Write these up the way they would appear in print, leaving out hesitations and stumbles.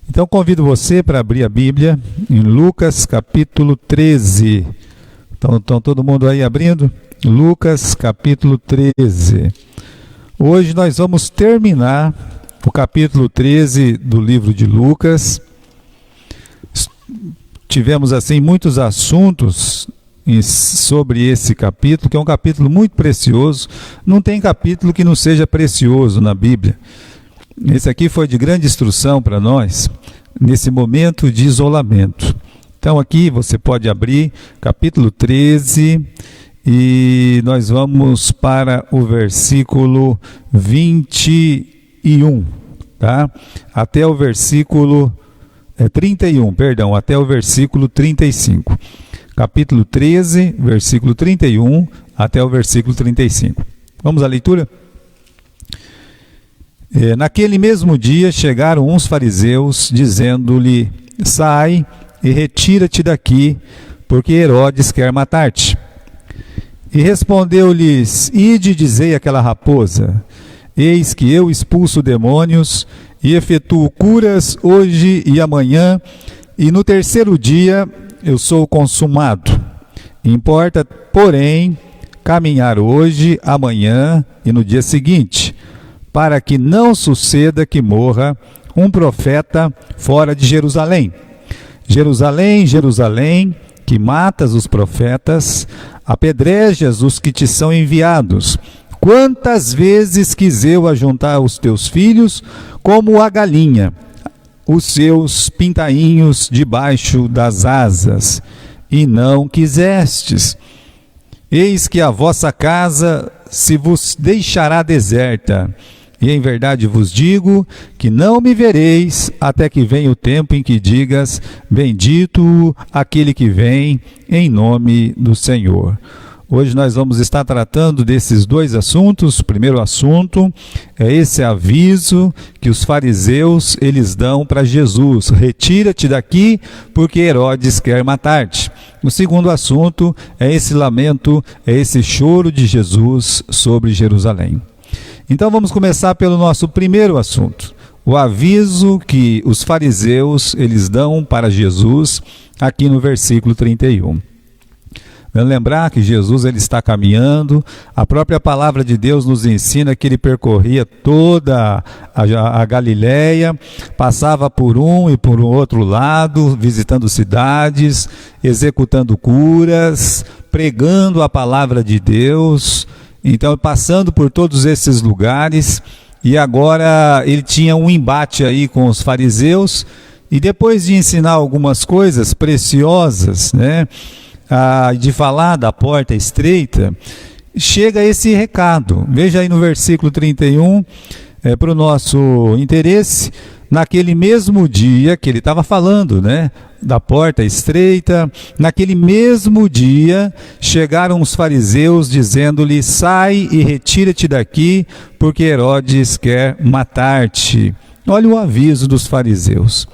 Então convido você para abrir a Bíblia em Lucas capítulo 13. Então todo mundo aí abrindo? Lucas capítulo 13. Hoje nós vamos terminar o capítulo 13 do livro de Lucas. Tivemos assim muitos assuntos sobre esse capítulo, que é um capítulo muito precioso. Não tem capítulo que não seja precioso na Bíblia. Esse aqui foi de grande instrução para nós, nesse momento de isolamento. Então aqui você pode abrir capítulo 13 e nós vamos para o versículo 21, tá? Até o versículo 31, perdão, até o versículo 35. Capítulo 13, versículo 31 até o versículo 35. Vamos à leitura? Naquele mesmo dia chegaram uns fariseus, dizendo-lhe: sai e retira-te daqui, porque Herodes quer matar-te. E respondeu-lhes: ide, dizei àquela raposa: eis que eu expulso demônios e efetuo curas hoje e amanhã, e no terceiro dia eu sou consumado. Importa, porém, caminhar hoje, amanhã e no dia seguinte, para que não suceda que morra um profeta fora de Jerusalém. Jerusalém, Jerusalém, que matas os profetas, apedrejas os que te são enviados. Quantas vezes quis eu ajuntar os teus filhos, como a galinha, os seus pintainhos debaixo das asas, e não quisestes. Eis que a vossa casa se vos deixará deserta. E em verdade vos digo que não me vereis até que venha o tempo em que digas: bendito aquele que vem em nome do Senhor. Hoje nós vamos estar tratando desses dois assuntos. O primeiro assunto é esse aviso que os fariseus eles dão para Jesus: retira-te daqui, porque Herodes quer matar-te. O segundo assunto é esse lamento, é esse choro de Jesus sobre Jerusalém. Então vamos começar pelo nosso primeiro assunto, o aviso que os fariseus eles dão para Jesus aqui no versículo 31. Vamos lembrar que Jesus ele está caminhando, a própria palavra de Deus nos ensina que ele percorria toda a Galileia, passava por um e por outro lado, visitando cidades, executando curas, pregando a palavra de Deus. Então, passando por todos esses lugares, e agora ele tinha um embate aí com os fariseus, e depois de ensinar algumas coisas preciosas, né, de falar da porta estreita, chega esse recado. Veja aí no versículo 31, para o nosso interesse, naquele mesmo dia que ele estava falando, né, da porta estreita, naquele mesmo dia chegaram os fariseus dizendo-lhe: sai e retira-te daqui, porque Herodes quer matar-te. Olha o aviso dos fariseus.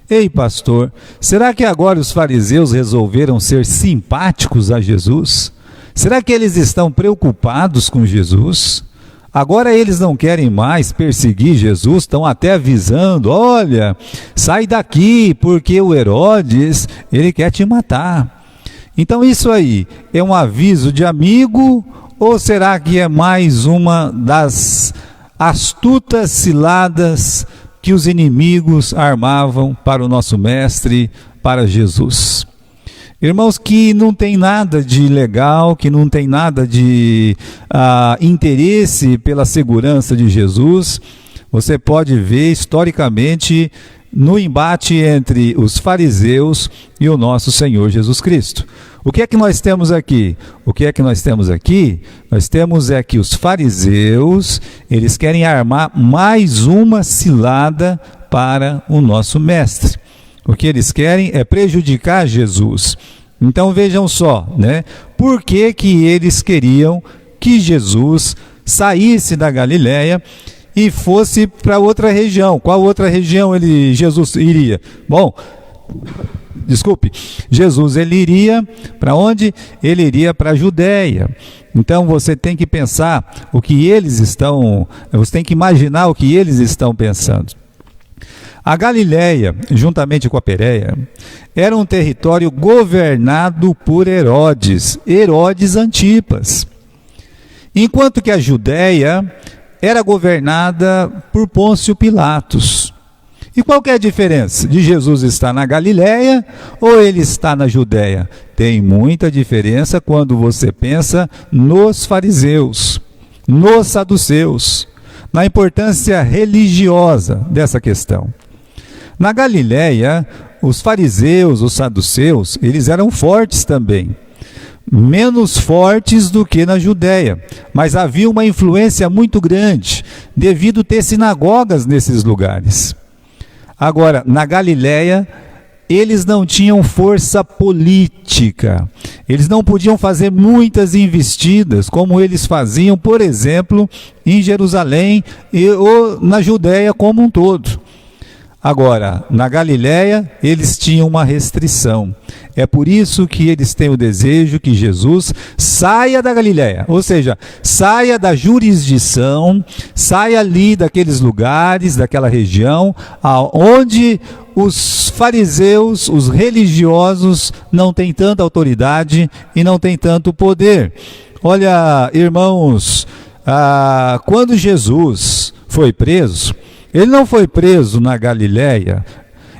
Ei, pastor, será que agora os fariseus resolveram ser simpáticos a Jesus? Será que eles estão preocupados com Jesus? Agora eles não querem mais perseguir Jesus, estão até avisando: olha, sai daqui, porque o Herodes, ele quer te matar. Então isso aí é um aviso de amigo, ou será que é mais uma das astutas ciladas que os inimigos armavam para o nosso mestre, para Jesus? Irmãos, que não tem nada de ilegal, que não tem nada de interesse pela segurança de Jesus. Você pode ver historicamente no embate entre os fariseus e o nosso Senhor Jesus Cristo. O que é que nós temos aqui? O que é que nós temos aqui? Nós temos que os fariseus, eles querem armar mais uma cilada para o nosso mestre. O que eles querem é prejudicar Jesus. Então vejam só, né? Por que que eles queriam que Jesus saísse da Galileia e fosse para outra região? Qual outra região Jesus iria? Jesus ele iria para onde? Ele iria para a Judéia. Então você tem que pensar você tem que imaginar o que eles estão pensando. A Galiléia, juntamente com a Pérea, era um território governado por Herodes Antipas, enquanto que a Judéia era governada por Pôncio Pilatos. E qual que é a diferença de Jesus estar na Galiléia ou ele está na Judéia? Tem muita diferença quando você pensa nos fariseus, nos saduceus, na importância religiosa dessa questão. Na Galiléia, os fariseus, os saduceus, eles eram fortes também. Menos fortes do que na Judéia, mas havia uma influência muito grande, devido ter sinagogas nesses lugares. Agora, na Galiléia, eles não tinham força política, eles não podiam fazer muitas investidas, como eles faziam, por exemplo, em Jerusalém ou na Judéia como um todo. Agora, na Galiléia, eles tinham uma restrição. É por isso que eles têm o desejo que Jesus saia da Galiléia, ou seja, saia da jurisdição, saia ali daqueles lugares, daquela região, onde os fariseus, os religiosos, não têm tanta autoridade e não têm tanto poder. Olha, irmãos, quando Jesus foi preso, ele não foi preso na Galiléia,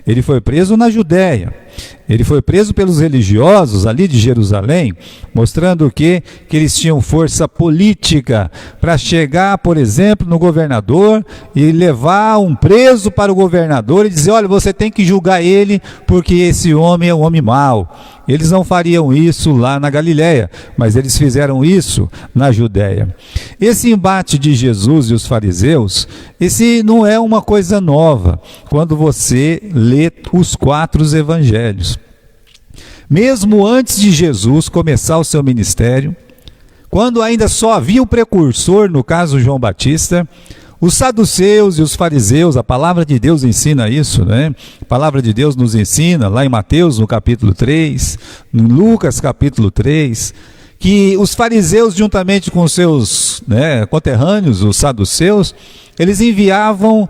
ele foi preso na Judéia. Ele foi preso pelos religiosos ali de Jerusalém, mostrando que eles tinham força política para chegar, por exemplo, no governador e levar um preso para o governador e dizer: olha, você tem que julgar ele porque esse homem é um homem mau. Eles não fariam isso lá na Galiléia, mas eles fizeram isso na Judéia. Esse embate de Jesus e os fariseus, esse não é uma coisa nova quando você lê os 4 evangelhos. Mesmo antes de Jesus começar o seu ministério, quando ainda só havia o precursor, no caso João Batista, os saduceus e os fariseus, a palavra de Deus ensina isso, né? A palavra de Deus nos ensina, lá em Mateus, no capítulo 3, em Lucas, capítulo 3, que os fariseus, juntamente com seus conterrâneos, os saduceus, eles enviavam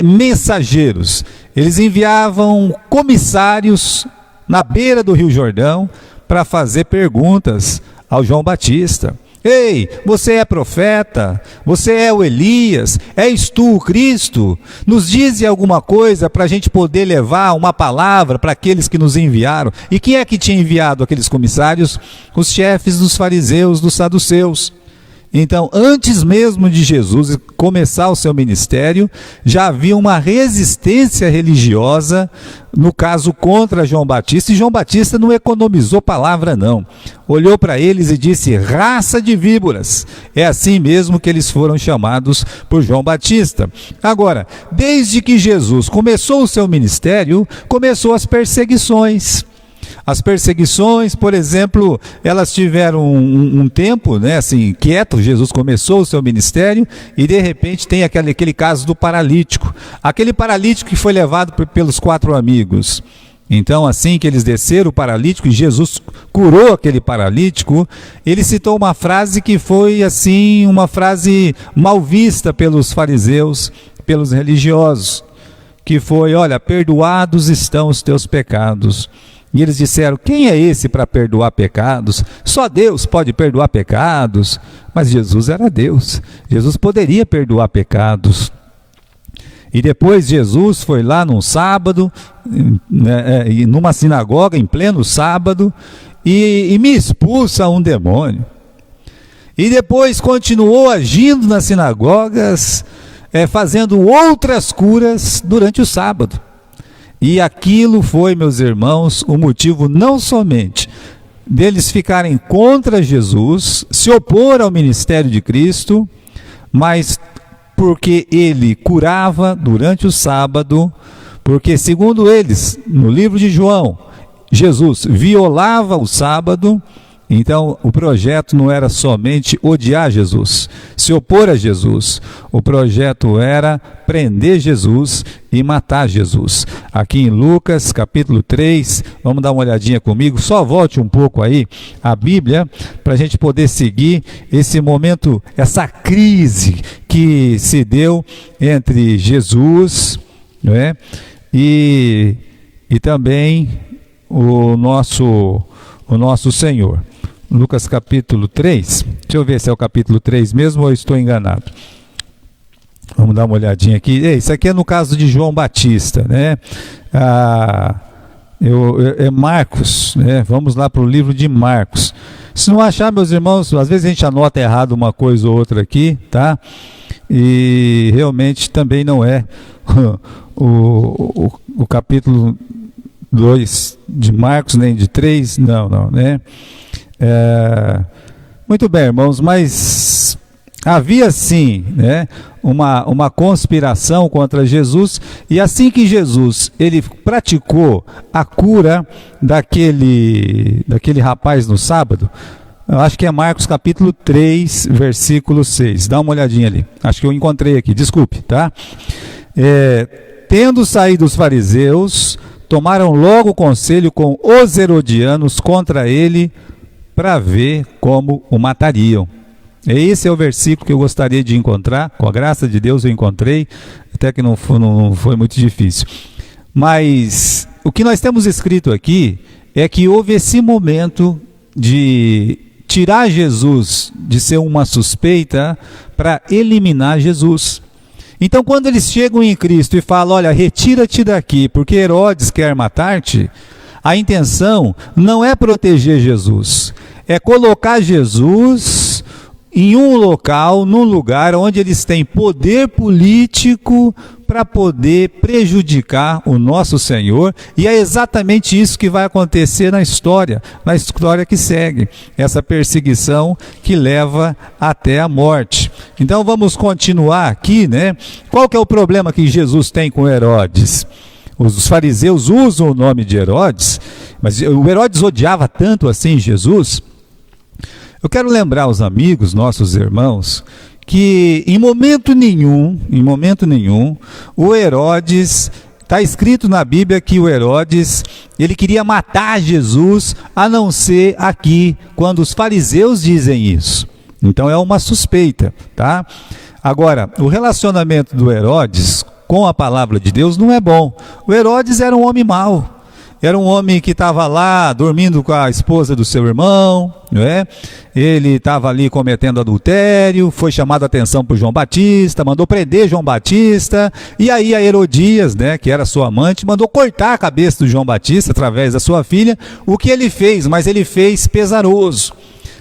mensageiros, eles enviavam comissários na beira do Rio Jordão para fazer perguntas ao João Batista. Ei, você é profeta? Você é o Elias? És tu o Cristo? Nos dize alguma coisa para a gente poder levar uma palavra para aqueles que nos enviaram. E quem é que tinha enviado aqueles comissários? Os chefes dos fariseus, dos saduceus. Então, antes mesmo de Jesus começar o seu ministério, já havia uma resistência religiosa, no caso contra João Batista, e João Batista não economizou palavra não. Olhou para eles e disse: raça de víboras. É assim mesmo que eles foram chamados por João Batista. Agora, desde que Jesus começou o seu ministério, começou as perseguições. As perseguições, por exemplo, elas tiveram um tempo, quieto. Jesus começou o seu ministério e de repente tem aquele caso do paralítico. Aquele paralítico que foi levado pelos 4 amigos. Então, assim que eles desceram o paralítico e Jesus curou aquele paralítico, ele citou uma frase que foi assim, uma frase mal vista pelos fariseus, pelos religiosos, que foi: olha, perdoados estão os teus pecados. E eles disseram: quem é esse para perdoar pecados? Só Deus pode perdoar pecados. Mas Jesus era Deus, Jesus poderia perdoar pecados. E depois Jesus foi lá num sábado, numa sinagoga, em pleno sábado, e me expulsa um demônio. E depois continuou agindo nas sinagogas, fazendo outras curas durante o sábado. E aquilo foi, meus irmãos, o motivo não somente deles ficarem contra Jesus, se opor ao ministério de Cristo, mas porque ele curava durante o sábado, porque, segundo eles, no livro de João, Jesus violava o sábado. Então, o projeto não era somente odiar Jesus, se opor a Jesus. O projeto era prender Jesus e matar Jesus. Aqui em Lucas, capítulo 3, vamos dar uma olhadinha comigo. Só volte um pouco aí a Bíblia, para a gente poder seguir esse momento, essa crise que se deu entre Jesus, e também o nosso Senhor. Lucas capítulo 3, deixa eu ver se é o capítulo 3 mesmo ou eu estou enganado. Vamos dar uma olhadinha aqui. Isso aqui é no caso de João Batista, né? É Marcos, né? Vamos lá para o livro de Marcos. Se não achar, meus irmãos, às vezes a gente anota errado uma coisa ou outra aqui, tá? E realmente também não é o capítulo 2 de Marcos, nem de 3, não, né? Muito bem, irmãos, mas havia sim, né, uma conspiração contra Jesus, e assim que Jesus ele praticou a cura daquele rapaz no sábado, eu acho que é Marcos capítulo 3, versículo 6, dá uma olhadinha ali, acho que eu encontrei aqui, desculpe, tá? Tendo saído os fariseus, tomaram logo conselho com os herodianos contra ele, para ver como o matariam. Esse é o versículo que eu gostaria de encontrar, com a graça de Deus eu encontrei, até que não foi muito difícil. Mas o que nós temos escrito aqui é que houve esse momento de tirar Jesus de ser uma suspeita para eliminar Jesus. Então quando eles chegam em Cristo e falam, olha, retira-te daqui, porque Herodes quer matar-te, a intenção não é proteger Jesus, é colocar Jesus em um local, num lugar onde eles têm poder político para poder prejudicar o nosso Senhor, e é exatamente isso que vai acontecer na história que segue, essa perseguição que leva até a morte. Então vamos continuar aqui, né? Qual que é o problema que Jesus tem com Herodes? Os fariseus usam o nome de Herodes, mas o Herodes odiava tanto assim Jesus. Eu quero lembrar aos amigos, nossos irmãos, que em momento nenhum, o Herodes, está escrito na Bíblia que o Herodes, ele queria matar Jesus, a não ser aqui, quando os fariseus dizem isso. Então é uma suspeita, tá? Agora, o relacionamento do Herodes com a palavra de Deus não é bom. O Herodes era um homem mau. Era um homem que estava lá dormindo com a esposa do seu irmão, não é? Ele estava ali cometendo adultério, foi chamado a atenção por João Batista, mandou prender João Batista, e aí a Herodias, né, que era sua amante, mandou cortar a cabeça do João Batista através da sua filha. O que ele fez? Mas ele fez pesaroso.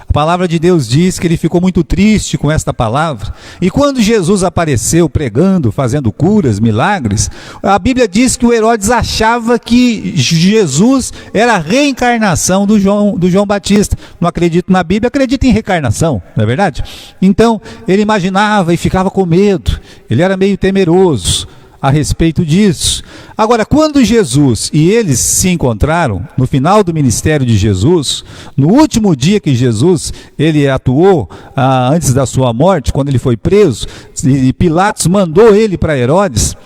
A palavra de Deus diz que ele ficou muito triste com esta palavra. E quando Jesus apareceu pregando, fazendo curas, milagres, a Bíblia diz que o Herodes achava que Jesus era a reencarnação do João Batista. Não acredito na Bíblia, acredito em reencarnação, não é verdade? Então, ele imaginava e ficava com medo. Ele era meio temeroso a respeito disso. Agora, quando Jesus e eles se encontraram, no final do ministério de Jesus, no último dia que Jesus ele atuou, antes da sua morte, quando ele foi preso, e Pilatos mandou ele para Herodes,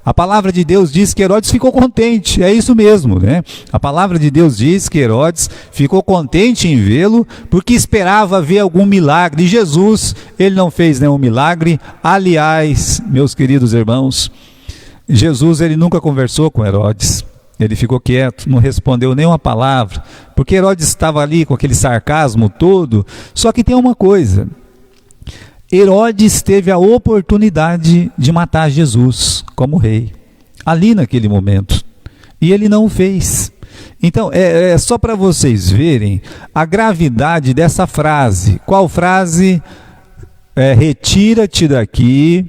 a palavra de Deus diz que Herodes ficou contente, é isso mesmo, né? A palavra de Deus diz que Herodes ficou contente em vê-lo, porque esperava ver algum milagre, e Jesus, ele não fez nenhum milagre. Aliás, meus queridos irmãos, Jesus ele nunca conversou com Herodes, ele ficou quieto, não respondeu nenhuma palavra, porque Herodes estava ali com aquele sarcasmo todo. Só que tem uma coisa, Herodes teve a oportunidade de matar Jesus como rei, ali naquele momento, e ele não o fez. Então é só para vocês verem a gravidade dessa frase. Qual frase? Retira-te daqui,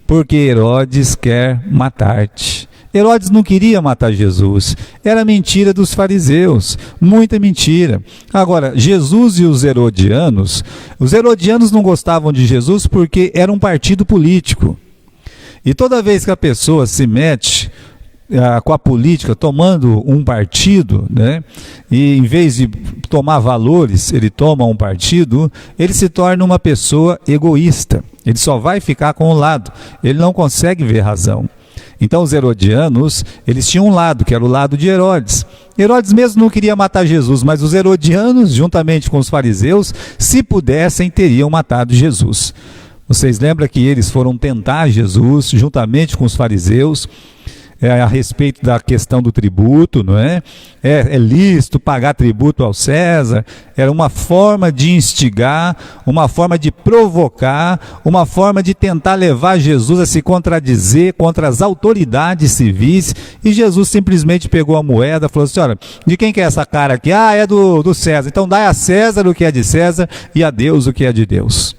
porque Herodes quer matar-te. Herodes não queria matar Jesus, era mentira dos fariseus, muita mentira. Agora, Jesus e os herodianos não gostavam de Jesus porque era um partido político. E toda vez que a pessoa se mete com a política, tomando um partido, né, e em vez de tomar valores, ele toma um partido, ele se torna uma pessoa egoísta. Ele só vai ficar com um lado, ele não consegue ver razão. Então os herodianos, eles tinham um lado, que era o lado de Herodes. Herodes mesmo não queria matar Jesus, mas os herodianos, juntamente com os fariseus, se pudessem, teriam matado Jesus. Vocês lembram que eles foram tentar Jesus, juntamente com os fariseus. a respeito da questão do tributo, não é? É lícito pagar tributo ao César. Era uma forma de instigar, uma forma de provocar, uma forma de tentar levar Jesus a se contradizer contra as autoridades civis. E Jesus simplesmente pegou a moeda e falou assim: olha, de quem que é essa cara aqui? Ah, é do César. Então dá a César o que é de César e a Deus o que é de Deus.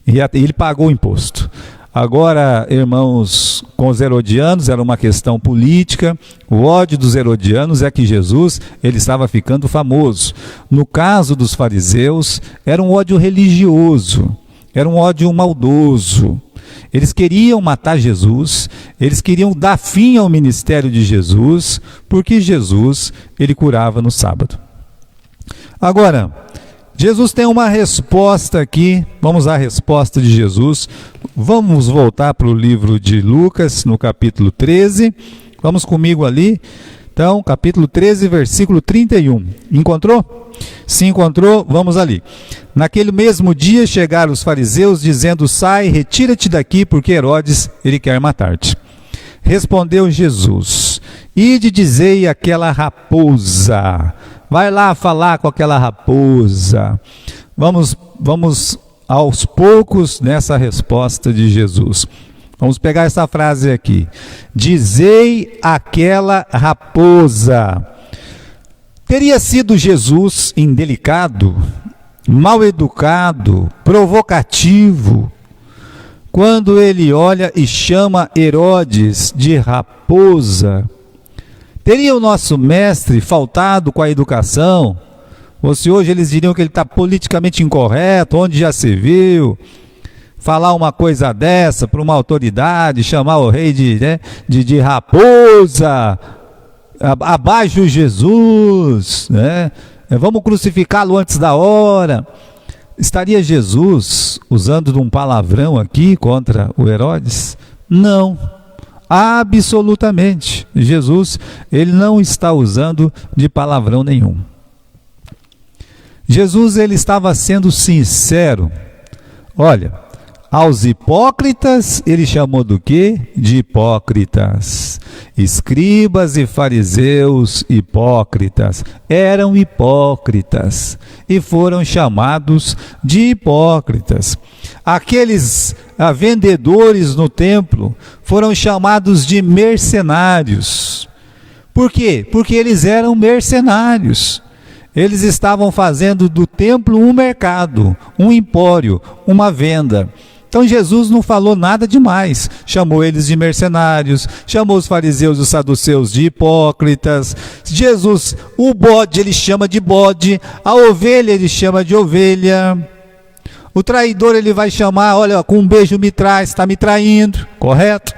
E ele pagou o imposto. Agora, irmãos, com os herodianos era uma questão política. O ódio dos herodianos é que Jesus ele estava ficando famoso. No caso dos fariseus, era um ódio religioso, era um ódio maldoso. Eles queriam matar Jesus, eles queriam dar fim ao ministério de Jesus, porque Jesus ele curava no sábado. Agora, Jesus tem uma resposta aqui, vamos à resposta de Jesus. Vamos voltar para o livro de Lucas, no capítulo 13. Vamos comigo ali. Então, capítulo 13, versículo 31. Encontrou? Se encontrou, vamos ali. Naquele mesmo dia chegaram os fariseus, dizendo: sai, retira-te daqui, porque Herodes, ele quer matar-te. Respondeu Jesus: ide dizei àquela raposa. Vai lá falar com aquela raposa. Vamos aos poucos nessa resposta de Jesus. Vamos pegar essa frase aqui. Dizei àquela raposa. Teria sido Jesus indelicado, mal educado, provocativo, quando ele olha e chama Herodes de raposa? Teria o nosso mestre faltado com a educação? Ou se hoje eles diriam que ele está politicamente incorreto, onde já se viu, falar uma coisa dessa para uma autoridade, chamar o rei de raposa, abaixo Jesus, né? Vamos crucificá-lo antes da hora. Estaria Jesus usando de um palavrão aqui contra o Herodes? Não. Absolutamente. Jesus, ele não está usando de palavrão nenhum. Jesus, ele estava sendo sincero. Olha, aos hipócritas, ele chamou do quê? De hipócritas. Escribas e fariseus hipócritas. Eram hipócritas e foram chamados de hipócritas. Aqueles vendedores no templo foram chamados de mercenários. Por quê? Porque eles eram mercenários. Eles estavam fazendo do templo um mercado, um empório, uma venda. Então Jesus não falou nada demais, chamou eles de mercenários, chamou os fariseus e os saduceus de hipócritas. Jesus, o bode ele chama de bode, a ovelha ele chama de ovelha. O traidor ele vai chamar, olha, com um beijo me traz, está me traindo, correto?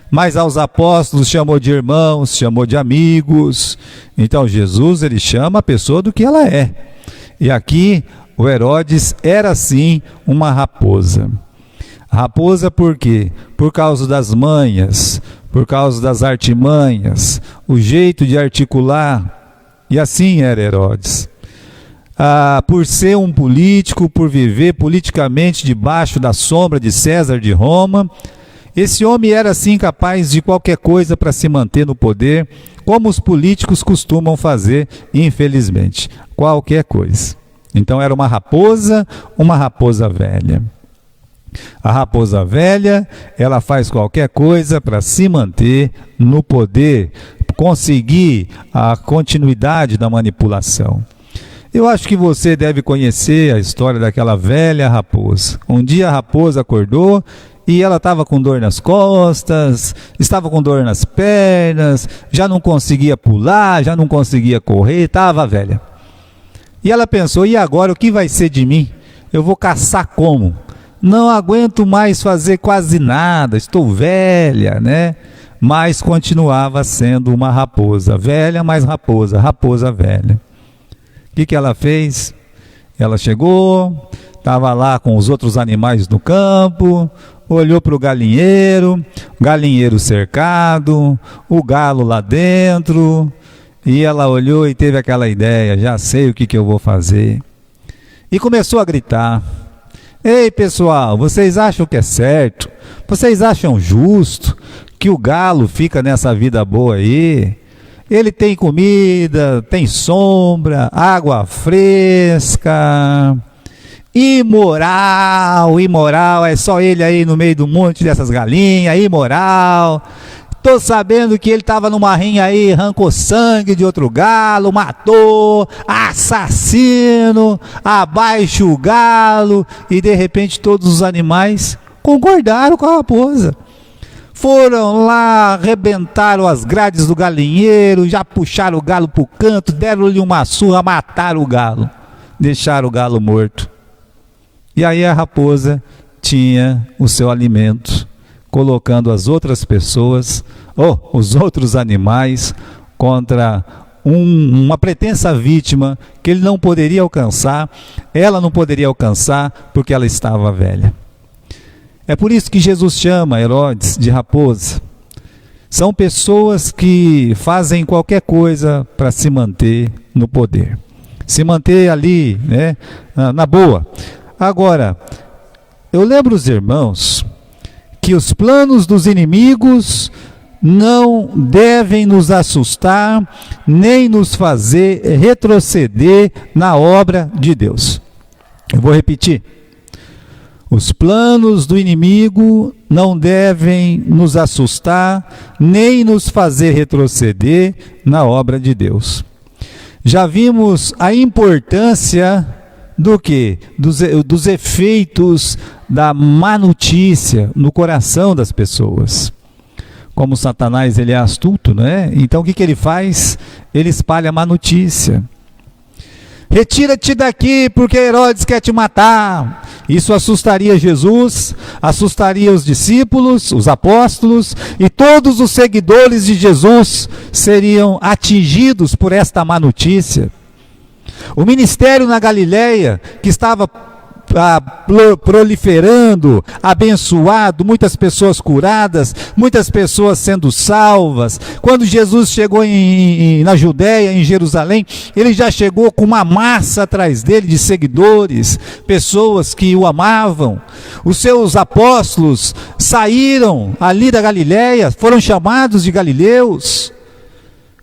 Mas aos apóstolos chamou de irmãos, chamou de amigos. Então Jesus ele chama a pessoa do que ela é. E aqui o Herodes era sim uma raposa. Raposa por quê? Por causa das manhas, por causa das artimanhas, o jeito de articular. E assim era Herodes. Por ser um político, por viver politicamente debaixo da sombra de César de Roma, esse homem era assim capaz de qualquer coisa para se manter no poder, como os políticos costumam fazer, infelizmente, qualquer coisa. Então era uma raposa velha. A raposa velha, ela faz qualquer coisa para se manter no poder, conseguir a continuidade da manipulação. Eu acho que você deve conhecer a história daquela velha raposa. Um dia a raposa acordou e ela estava com dor nas costas, estava com dor nas pernas, já não conseguia pular, já não conseguia correr, estava velha. E ela pensou, e agora o que vai ser de mim? Eu vou caçar como? Não aguento mais fazer quase nada, estou velha, né? Mas continuava sendo uma raposa velha, mas raposa velha. O que ela fez? Ela chegou, estava lá com os outros animais no campo, olhou para o galinheiro cercado, o galo lá dentro, e ela olhou e teve aquela ideia, já sei o que eu vou fazer. E começou a gritar: ei pessoal, vocês acham que é certo? Vocês acham justo que o galo fica nessa vida boa aí. Ele tem comida, tem sombra, água fresca. Imoral, imoral, é só ele aí no meio do monte dessas galinhas, imoral. Tô sabendo que ele estava numa rinha aí, arrancou sangue de outro galo, matou, assassino, abaixa o galo, e de repente todos os animais concordaram com a raposa. Foram lá, arrebentaram as grades do galinheiro, já puxaram o galo para o canto, deram-lhe uma surra, mataram o galo, deixaram o galo morto. E aí a raposa tinha o seu alimento, colocando as outras pessoas, ou os outros animais, contra uma pretensa vítima que ele não poderia alcançar, ela não poderia alcançar porque ela estava velha. É por isso que Jesus chama Herodes de raposa. São pessoas que fazem qualquer coisa para se manter no poder, se manter ali, né, na boa. Agora, eu lembro os irmãos que os planos dos inimigos não devem nos assustar, nem nos fazer retroceder na obra de Deus. Eu vou repetir. Os planos do inimigo não devem nos assustar, nem nos fazer retroceder na obra de Deus. Já vimos a importância do quê? Dos efeitos da má notícia no coração das pessoas. Como Satanás, ele é astuto, né? Então o que ele faz? Ele espalha má notícia. Retira-te daqui, porque Herodes quer te matar. Isso assustaria Jesus, assustaria os discípulos, os apóstolos, e todos os seguidores de Jesus seriam atingidos por esta má notícia. O ministério na Galileia, que estava proliferando, abençoado, muitas pessoas curadas, muitas pessoas sendo salvas. Quando Jesus chegou na Judéia, em Jerusalém, ele já chegou com uma massa atrás dele de seguidores, pessoas que o amavam. Os seus apóstolos saíram ali da Galileia, foram chamados de galileus.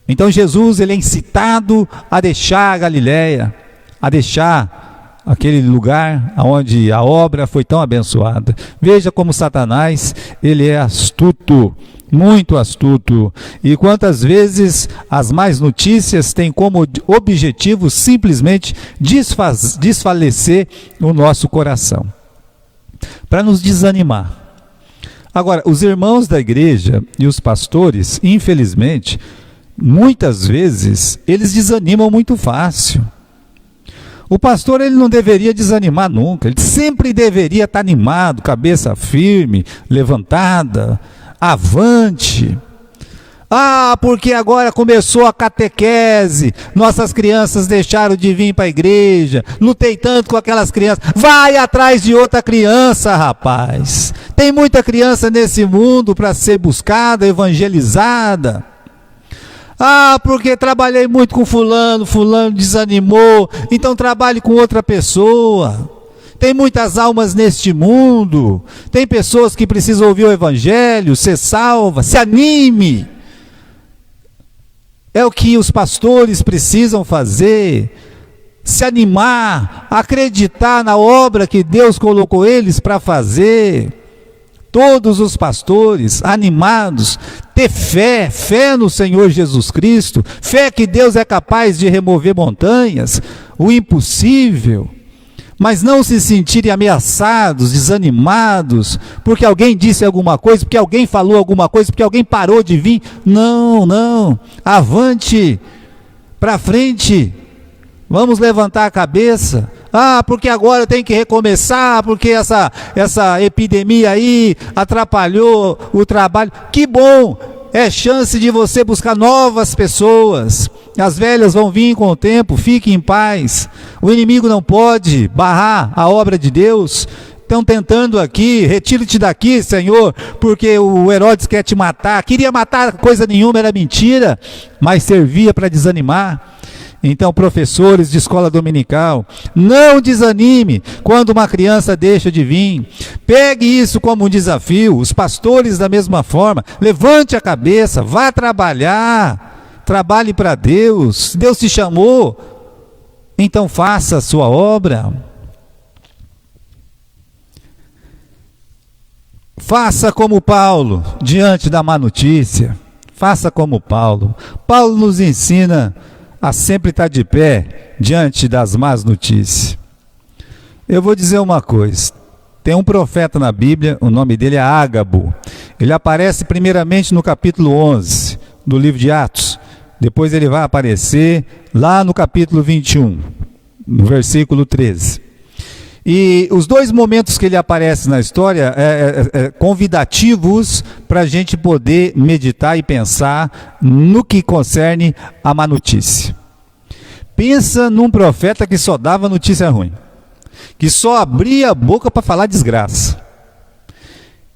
Então Jesus, ele é incitado a deixar a Galileia, a deixar aquele lugar onde a obra foi tão abençoada. Veja como Satanás, ele é astuto, muito astuto. E quantas vezes as más notícias têm como objetivo simplesmente desfalecer o nosso coração, para nos desanimar. Agora, os irmãos da igreja e os pastores, infelizmente, muitas vezes, eles desanimam muito fácil. O pastor, ele não deveria desanimar nunca, ele sempre deveria estar animado, cabeça firme, levantada, avante. Ah, porque agora começou a catequese, nossas crianças deixaram de vir para a igreja, lutei tanto com aquelas crianças. Vai atrás de outra criança, rapaz. Tem muita criança nesse mundo para ser buscada, evangelizada. Ah, porque trabalhei muito com fulano desanimou, então trabalhe com outra pessoa. Tem muitas almas neste mundo, tem pessoas que precisam ouvir o evangelho, ser salva, se anime. É o que os pastores precisam fazer, se animar, acreditar na obra que Deus colocou eles para fazer. Todos os pastores animados, ter fé no Senhor Jesus Cristo, fé que Deus é capaz de remover montanhas, o impossível, mas não se sentirem ameaçados, desanimados, porque alguém disse alguma coisa, porque alguém falou alguma coisa, porque alguém parou de vir. Não, avante, para frente, vamos levantar a cabeça. Ah, porque agora tem que recomeçar, porque essa epidemia aí atrapalhou o trabalho. Que bom! É chance de você buscar novas pessoas. As velhas vão vir com o tempo, fique em paz. O inimigo não pode barrar a obra de Deus. Estão tentando aqui, retira-te daqui, Senhor, porque o Herodes quer te matar. Queria matar, coisa nenhuma, era mentira, mas servia para desanimar. Então, professores de escola dominical, não desanime quando uma criança deixa de vir. Pegue isso como um desafio. Os pastores da mesma forma. Levante a cabeça, vá trabalhar. Trabalhe para Deus. Deus te chamou. Então faça a sua obra. Faça como Paulo, diante da má notícia. Faça como Paulo. Paulo nos ensina a sempre estar de pé diante das más notícias. Eu vou dizer uma coisa. Tem um profeta na Bíblia, o nome dele é Ágabo. Ele aparece primeiramente no capítulo 11 do livro de Atos. Depois ele vai aparecer lá no capítulo 21, no versículo 13. E os dois momentos que ele aparece na história convidativos para a gente poder meditar e pensar no que concerne a má notícia. Pensa num profeta que só dava notícia ruim, que só abria a boca para falar desgraça,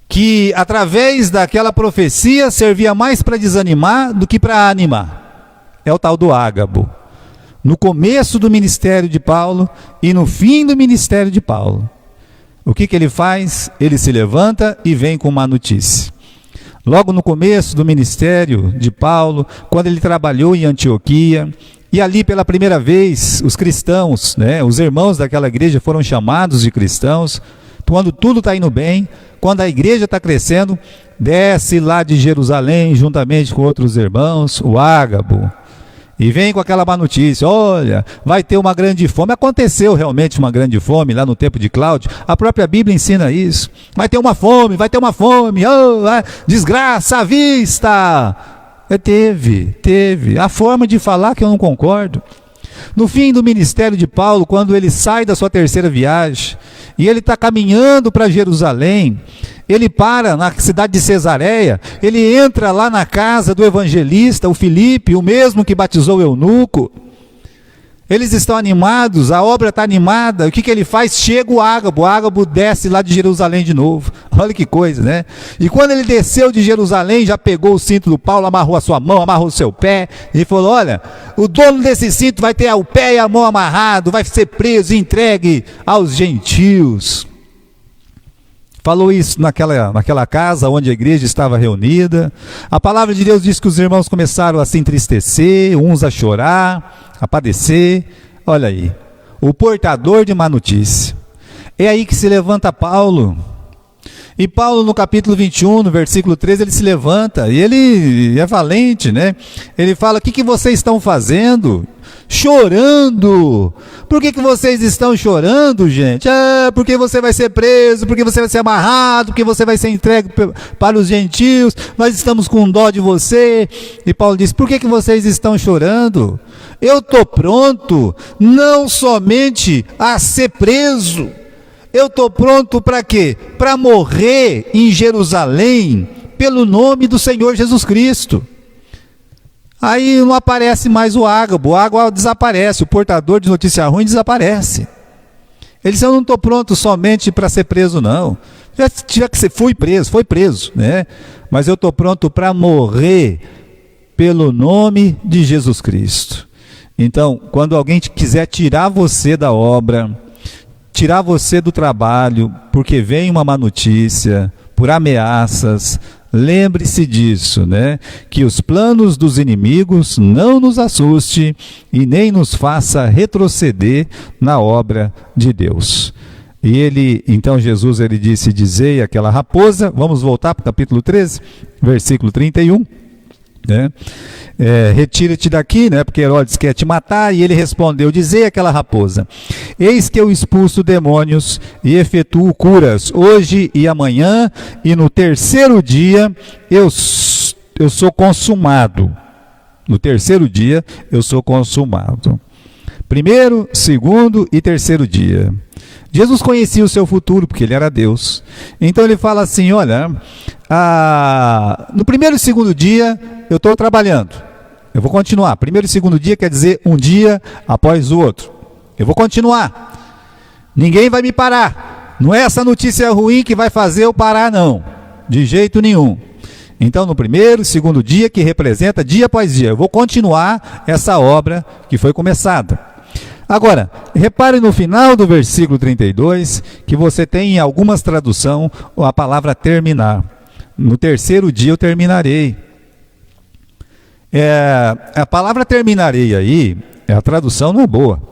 que através daquela profecia servia mais para desanimar do que para animar. É o tal do Ágabo. No começo do ministério de Paulo e no fim do ministério de Paulo. O que ele faz? Ele se levanta e vem com uma notícia. Logo no começo do ministério de Paulo, quando ele trabalhou em Antioquia, e ali pela primeira vez os cristãos, os irmãos daquela igreja foram chamados de cristãos. Quando tudo está indo bem, quando a igreja está crescendo, desce lá de Jerusalém juntamente com outros irmãos, o Ágabo. E vem com aquela má notícia, olha, vai ter uma grande fome. Aconteceu realmente uma grande fome lá no tempo de Cláudio. A própria Bíblia ensina isso. Vai ter uma fome, oh, desgraça à vista. Teve. A forma de falar que eu não concordo. No fim do ministério de Paulo, quando ele sai da sua terceira viagem, e ele está caminhando para Jerusalém, ele para na cidade de Cesareia, ele entra lá na casa do evangelista, o Filipe, o mesmo que batizou o eunuco. Eles estão animados, a obra está animada. O que ele faz? Chega o Ágabo desce lá de Jerusalém de novo. Olha que coisa, né? E quando ele desceu de Jerusalém, já pegou o cinto do Paulo, amarrou a sua mão, amarrou o seu pé, e falou, olha, o dono desse cinto vai ter o pé e a mão amarrado, vai ser preso e entregue aos gentios. Falou isso naquela casa onde a igreja estava reunida. A palavra de Deus diz que os irmãos começaram a se entristecer, uns a chorar, a padecer. Olha aí, o portador de má notícia. É aí que se levanta Paulo. E Paulo no capítulo 21, no versículo 13, ele se levanta e ele é valente, né? Ele fala, o que vocês estão fazendo? Chorando. Por que vocês estão chorando, gente? Porque você vai ser preso, porque você vai ser amarrado, porque você vai ser entregue para os gentios, nós estamos com dó de você. E Paulo diz, por que vocês estão chorando? Eu estou pronto, não somente a ser preso, eu estou pronto para quê? Para morrer em Jerusalém, pelo nome do Senhor Jesus Cristo. Aí não aparece mais o Ágabo desaparece, o portador de notícia ruim desaparece. Ele disse, eu não estou pronto somente para ser preso não, já que você foi preso, né? Mas eu estou pronto para morrer pelo nome de Jesus Cristo. Então, quando alguém quiser tirar você da obra, tirar você do trabalho, porque vem uma má notícia, por ameaças, lembre-se disso, né? Que os planos dos inimigos não nos assuste e nem nos faça retroceder na obra de Deus. E então Jesus disse, dizei àquela raposa, vamos voltar para o capítulo 13, versículo 31, né? Retira-te daqui, né? Porque Herodes quer te matar. E ele respondeu, dizei àquela raposa, eis que eu expulso demônios e efetuo curas hoje e amanhã, e no terceiro dia eu sou consumado. No terceiro dia eu sou consumado. Primeiro, segundo e terceiro dia. Jesus conhecia o seu futuro, porque ele era Deus. Então ele fala assim, olha, no primeiro e segundo dia eu estou trabalhando. Eu vou continuar. Primeiro e segundo dia quer dizer um dia após o outro. Eu vou continuar. Ninguém vai me parar. Não é essa notícia ruim que vai fazer eu parar, não. De jeito nenhum. Então, no primeiro e segundo dia, que representa dia após dia, eu vou continuar essa obra que foi começada. Agora, repare no final do versículo 32, que você tem em algumas traduções a palavra terminar. No terceiro dia eu terminarei. A palavra terminarei aí, a tradução não é boa.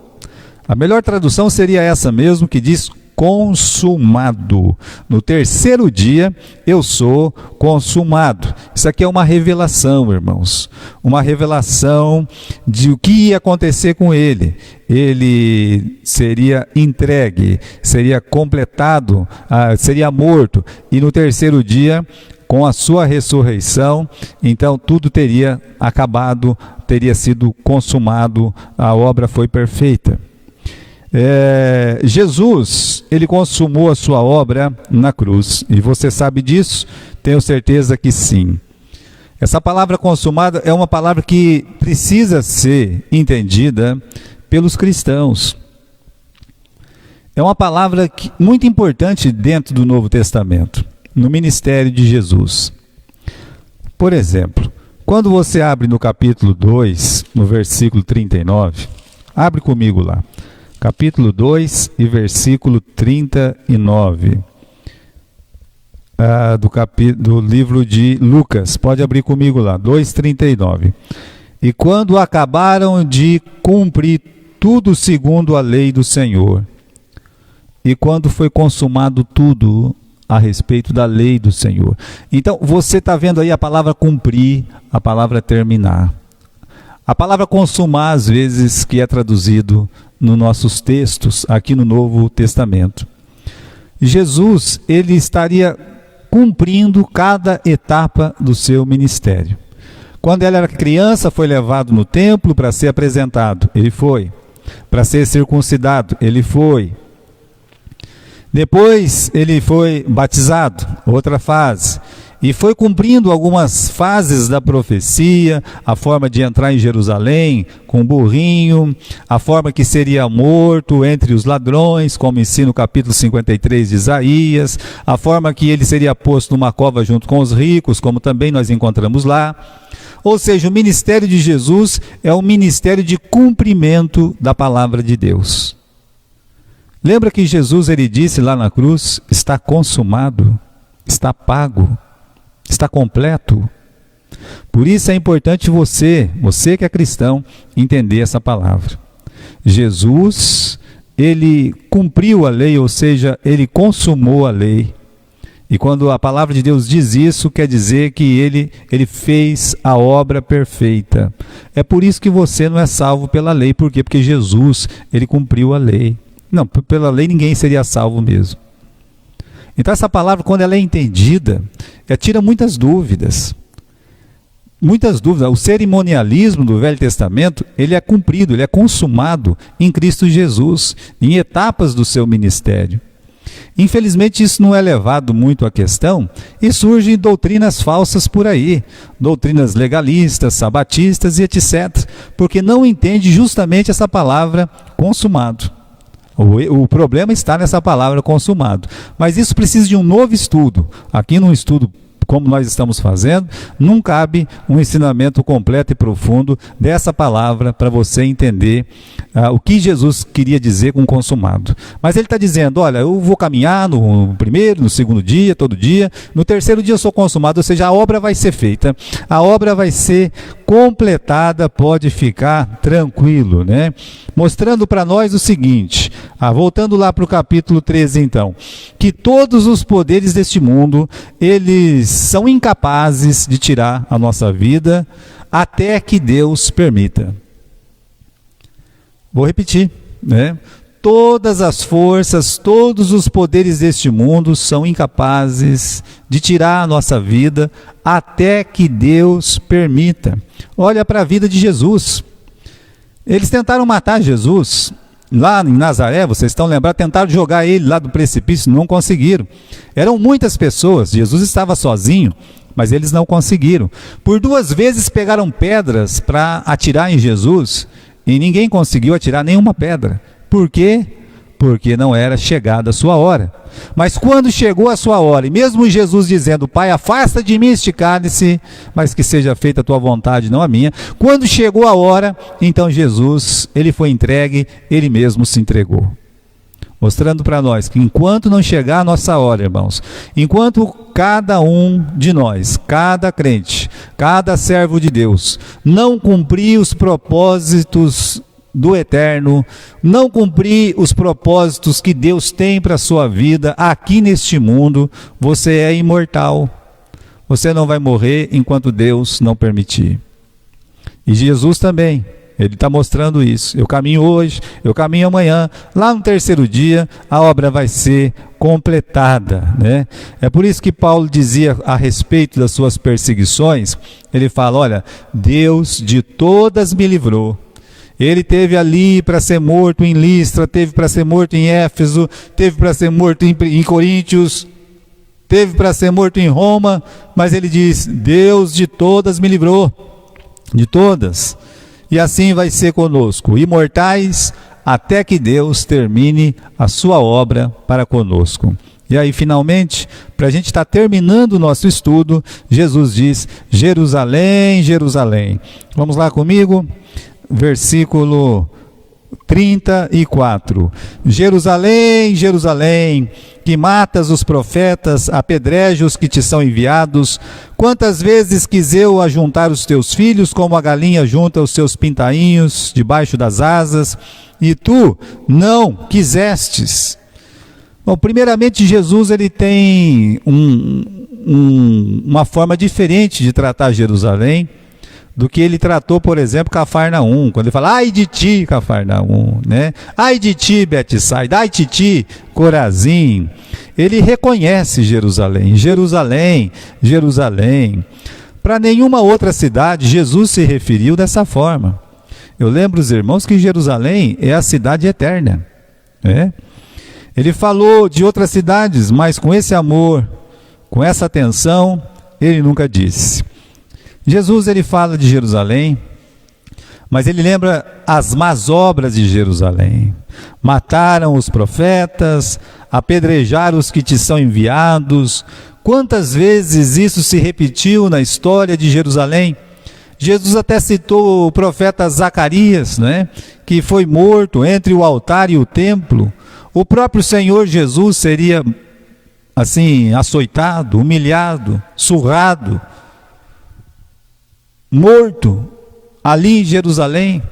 A melhor tradução seria essa mesmo, que diz consumado. No terceiro dia eu sou consumado. Isso aqui é uma revelação, irmãos. Uma revelação de o que ia acontecer com ele. Ele seria entregue, seria completado, seria morto. E no terceiro dia, com a sua ressurreição, então tudo teria acabado, teria sido consumado, a obra foi perfeita. Jesus, ele consumou a sua obra na cruz, e você sabe disso? Tenho certeza que sim. Essa palavra consumada é uma palavra que precisa ser entendida pelos cristãos. É uma palavra muito importante dentro do Novo Testamento, no ministério de Jesus. Por exemplo, quando você abre no capítulo 2, no versículo 39, abre comigo lá. Capítulo 2 e versículo 39, do livro de Lucas. Pode abrir comigo lá, 2:39. E quando acabaram de cumprir tudo segundo a lei do Senhor, e quando foi consumado tudo a respeito da lei do Senhor. Então, você está vendo aí a palavra cumprir, a palavra terminar. A palavra consumar, às vezes, que é traduzido nos nossos textos, aqui no Novo Testamento. Jesus, ele estaria cumprindo cada etapa do seu ministério. Quando ele era criança, foi levado no templo para ser apresentado, ele foi. Para ser circuncidado, ele foi. Depois, ele foi batizado, outra fase. E foi cumprindo algumas fases da profecia, a forma de entrar em Jerusalém com um burrinho, a forma que seria morto entre os ladrões, como ensina o capítulo 53 de Isaías, a forma que ele seria posto numa cova junto com os ricos, como também nós encontramos lá. Ou seja, o ministério de Jesus é um ministério de cumprimento da palavra de Deus. Lembra que Jesus, ele disse lá na cruz, está consumado, está pago. Está completo. Por isso é importante você que é cristão, entender essa palavra. Jesus, ele cumpriu a lei, ou seja, ele consumou a lei. E quando a palavra de Deus diz isso, quer dizer que ele fez a obra perfeita. É por isso que você não é salvo pela lei. Por quê? Porque Jesus, ele cumpriu a lei. Não, pela lei ninguém seria salvo mesmo. Então essa palavra, quando ela é entendida, tira muitas dúvidas. Muitas dúvidas. O cerimonialismo do Velho Testamento, ele é cumprido, ele é consumado em Cristo Jesus, em etapas do seu ministério. Infelizmente isso não é levado muito à questão e surgem doutrinas falsas por aí, doutrinas legalistas, sabatistas e etc., porque não entende justamente essa palavra consumado. O problema está nessa palavra consumado. Mas isso precisa de um novo estudo. Aqui num estudo como nós estamos fazendo, não cabe um ensinamento completo e profundo dessa palavra para você entender o que Jesus queria dizer com consumado. Mas ele está dizendo, olha, eu vou caminhar no primeiro, no segundo dia, todo dia, no terceiro dia eu sou consumado, ou seja, a obra vai ser feita, a obra vai ser completada, pode ficar tranquilo, né? Mostrando para nós o seguinte, voltando lá para o capítulo 13 então, que todos os poderes deste mundo, eles são incapazes de tirar a nossa vida até que Deus permita. Vou repetir, né? Todas as forças, todos os poderes deste mundo são incapazes de tirar a nossa vida até que Deus permita. Olha para a vida de Jesus. Eles tentaram matar Jesus lá em Nazaré, vocês estão lembrados, tentaram jogar ele lá do precipício, não conseguiram. Eram muitas pessoas, Jesus estava sozinho, mas eles não conseguiram. Por 2 vezes pegaram pedras para atirar em Jesus e ninguém conseguiu atirar nenhuma pedra. Por quê? Porque não era chegada a sua hora. Mas quando chegou a sua hora, e mesmo Jesus dizendo, Pai, afasta de mim este cálice, mas que seja feita a tua vontade, não a minha. Quando chegou a hora, então Jesus, ele foi entregue, ele mesmo se entregou. Mostrando para nós que enquanto não chegar a nossa hora, irmãos, enquanto cada um de nós, cada crente, cada servo de Deus, não cumprir os propósitos do eterno, não cumprir os propósitos que Deus tem para a sua vida aqui neste mundo, você é imortal. Você não vai morrer enquanto Deus não permitir. E Jesus também, ele está mostrando isso. Eu caminho hoje, eu caminho amanhã, lá no terceiro dia a obra vai ser completada, né? É por isso que Paulo dizia a respeito das suas perseguições, ele fala, olha, Deus de todas me livrou. Ele teve ali para ser morto em Listra, teve para ser morto em Éfeso, teve para ser morto em Coríntios, teve para ser morto em Roma, mas ele diz, Deus de todas me livrou, de todas. E assim vai ser conosco, imortais, até que Deus termine a sua obra para conosco. E aí, finalmente, para a gente estar terminando o nosso estudo, Jesus diz, Jerusalém, Jerusalém. Vamos lá comigo? Versículo 34. Jerusalém, Jerusalém, que matas os profetas, apedrejas os que te são enviados. Quantas vezes quis eu ajuntar os teus filhos, como a galinha junta os seus pintainhos debaixo das asas, e tu não quisestes. Bom, primeiramente, Jesus ele tem uma forma diferente de tratar Jerusalém do que ele tratou, por exemplo, Cafarnaum, quando ele fala, ai de ti, Cafarnaum, né? Ai de ti, Betsaida, ai de ti, Corazim. Ele reconhece Jerusalém, Jerusalém, Jerusalém. Para nenhuma outra cidade, Jesus se referiu dessa forma. Eu lembro os irmãos que Jerusalém é a cidade eterna, né? Ele falou de outras cidades, mas com esse amor, com essa atenção, ele nunca disse. Jesus ele fala de Jerusalém, mas ele lembra as más obras de Jerusalém. Mataram os profetas, apedrejaram os que te são enviados. Quantas vezes isso se repetiu na história de Jerusalém? Jesus até citou o profeta Zacarias, né, que foi morto entre o altar e o templo. O próprio Senhor Jesus seria assim açoitado, humilhado, surrado, morto ali em Jerusalém.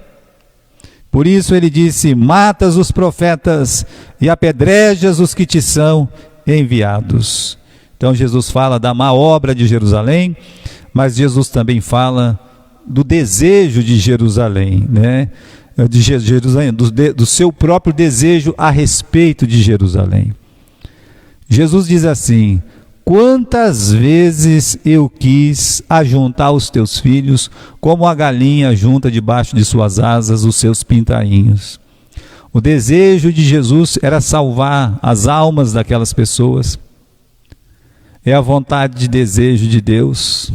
Por isso ele disse, matas os profetas e apedrejas os que te são enviados. Então Jesus fala da má obra de Jerusalém, mas Jesus também fala do desejo de Jerusalém, né? De Jerusalém, do seu próprio desejo a respeito de Jerusalém. Jesus diz assim, quantas vezes eu quis ajuntar os teus filhos, como a galinha junta debaixo de suas asas os seus pintainhos. O desejo de Jesus era salvar as almas daquelas pessoas. É a vontade de desejo de Deus.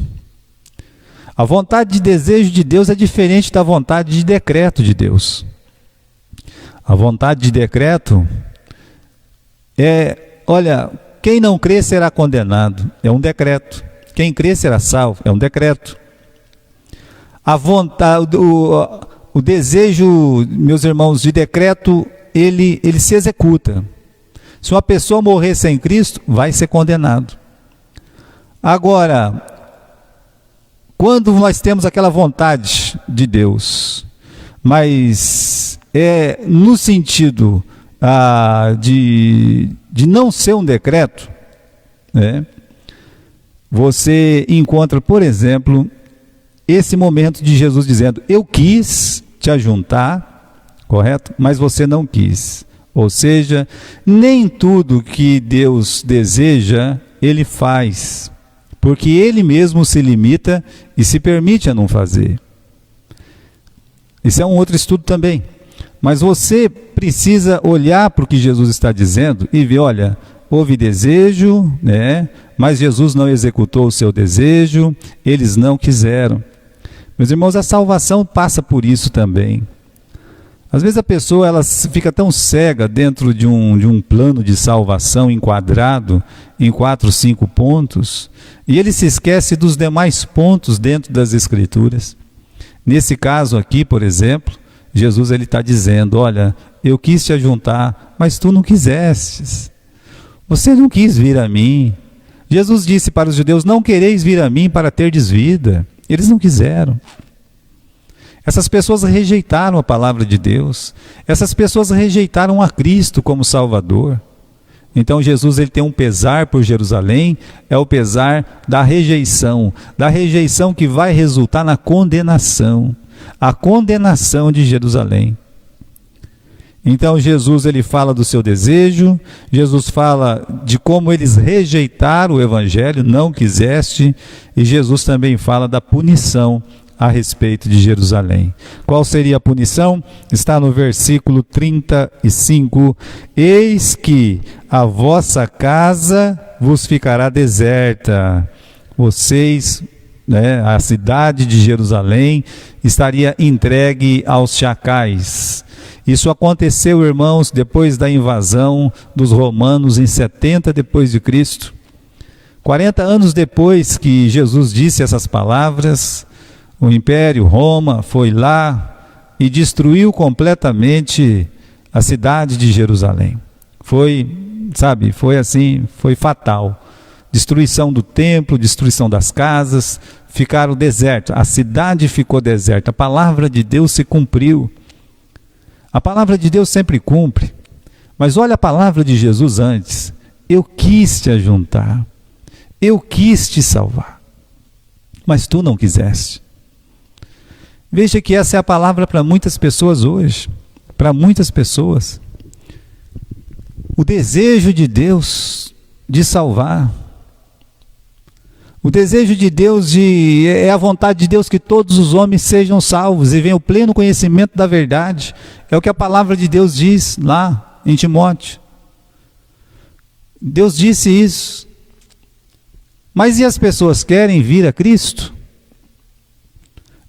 A vontade de desejo de Deus é diferente da vontade de decreto de Deus. A vontade de decreto é, olha, quem não crê será condenado, é um decreto. Quem crê será salvo, é um decreto. A vontade, o desejo, meus irmãos, de decreto, ele se executa. Se uma pessoa morrer sem Cristo, vai ser condenado. Agora, quando nós temos aquela vontade de Deus, mas é no sentido de não ser um decreto, né? Você encontra, por exemplo, esse momento de Jesus dizendo, eu quis te ajuntar, correto? Mas você não quis. Ou seja, nem tudo que Deus deseja, Ele faz. Porque Ele mesmo se limita e se permite a não fazer. Isso é um outro estudo também. Mas você precisa olhar para o que Jesus está dizendo e ver, olha, houve desejo, né? Mas Jesus não executou o seu desejo, eles não quiseram. Meus irmãos, a salvação passa por isso também. Às vezes a pessoa ela fica tão cega dentro de um plano de salvação enquadrado em 4, 5 pontos, e ele se esquece dos demais pontos dentro das Escrituras. Nesse caso aqui, por exemplo, Jesus ele está dizendo, olha, eu quis te ajuntar, mas tu não quisestes. Você não quis vir a mim. Jesus disse para os judeus, não quereis vir a mim para terdes vida. Eles não quiseram. Essas pessoas rejeitaram a palavra de Deus. Essas pessoas rejeitaram a Cristo como Salvador. Então Jesus ele tem um pesar por Jerusalém, é o pesar da rejeição que vai resultar na condenação, a condenação de Jerusalém. Então Jesus ele fala do seu desejo, Jesus fala de como eles rejeitaram o Evangelho, não quiseste, e Jesus também fala da punição a respeito de Jerusalém. Qual seria a punição? Está no versículo 35. Eis que a vossa casa vos ficará deserta. Vocês, a cidade de Jerusalém, estaria entregue aos chacais. Isso aconteceu, irmãos, depois da invasão dos romanos em 70 depois de Cristo. 40 anos depois que Jesus disse essas palavras, o Império Roma foi lá e destruiu completamente a cidade de Jerusalém. Foi assim, foi fatal. Destruição do templo, destruição das casas, ficaram desertos. A cidade ficou deserta. A palavra de Deus se cumpriu. A palavra de Deus sempre cumpre. Mas olha a palavra de Jesus antes. Eu quis te ajuntar. Eu quis te salvar. Mas tu não quiseste. Veja que essa é a palavra para muitas pessoas hoje. Para muitas pessoas. O desejo de Deus de salvar. O desejo de Deus é a vontade de Deus que todos os homens sejam salvos e venham ao pleno conhecimento da verdade. É o que a palavra de Deus diz lá em Timóteo. Deus disse isso. Mas e as pessoas querem vir a Cristo?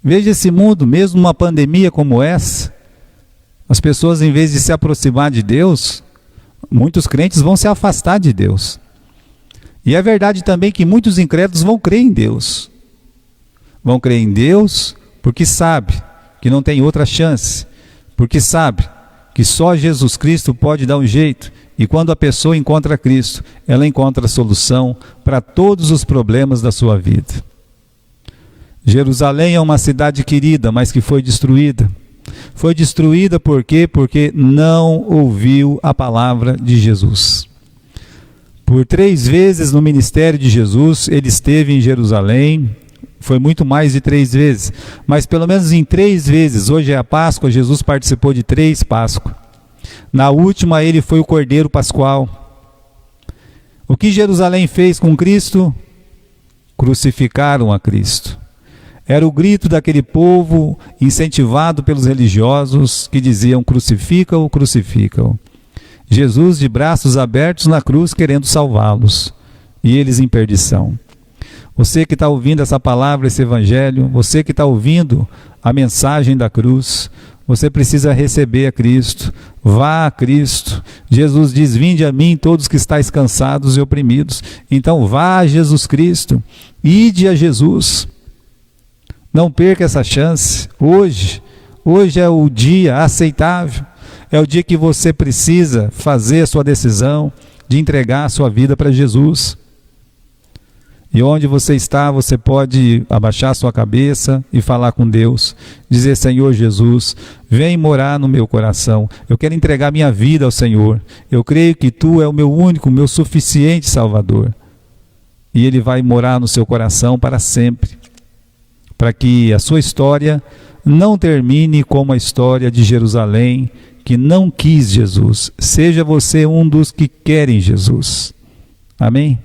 Veja esse mundo, mesmo numa pandemia como essa, as pessoas, em vez de se aproximar de Deus, muitos crentes vão se afastar de Deus. E é verdade também que muitos incrédulos vão crer em Deus. Vão crer em Deus porque sabe que não tem outra chance, porque sabe que só Jesus Cristo pode dar um jeito. E quando a pessoa encontra Cristo, ela encontra a solução para todos os problemas da sua vida. Jerusalém é uma cidade querida, mas que foi destruída. Foi destruída por quê? Porque não ouviu a palavra de Jesus. Por 3 vezes no ministério de Jesus, ele esteve em Jerusalém. Foi muito mais de 3 vezes. Mas pelo menos em 3 vezes, hoje é a Páscoa, Jesus participou de 3 Páscoas. Na última, ele foi o Cordeiro Pascual. O que Jerusalém fez com Cristo? Crucificaram a Cristo. Era o grito daquele povo incentivado pelos religiosos que diziam crucifica-o, crucifica-o. Jesus de braços abertos na cruz querendo salvá-los e eles em perdição. Você que está ouvindo essa palavra, esse evangelho, você que está ouvindo a mensagem da cruz, você precisa receber a Cristo. Vá a Cristo. Jesus diz, vinde a mim todos que estáis cansados e oprimidos. Então vá a Jesus Cristo, ide a Jesus. Não perca essa chance. Hoje é o dia aceitável. É o dia que você precisa fazer a sua decisão de entregar a sua vida para Jesus. E onde você está, você pode abaixar sua cabeça e falar com Deus. Dizer, Senhor Jesus, vem morar no meu coração. Eu quero entregar minha vida ao Senhor. Eu creio que Tu é o meu único, o meu suficiente Salvador. E Ele vai morar no seu coração para sempre. Para que a sua história não termine como a história de Jerusalém, que não quis Jesus. Seja você um dos que querem Jesus. Amém?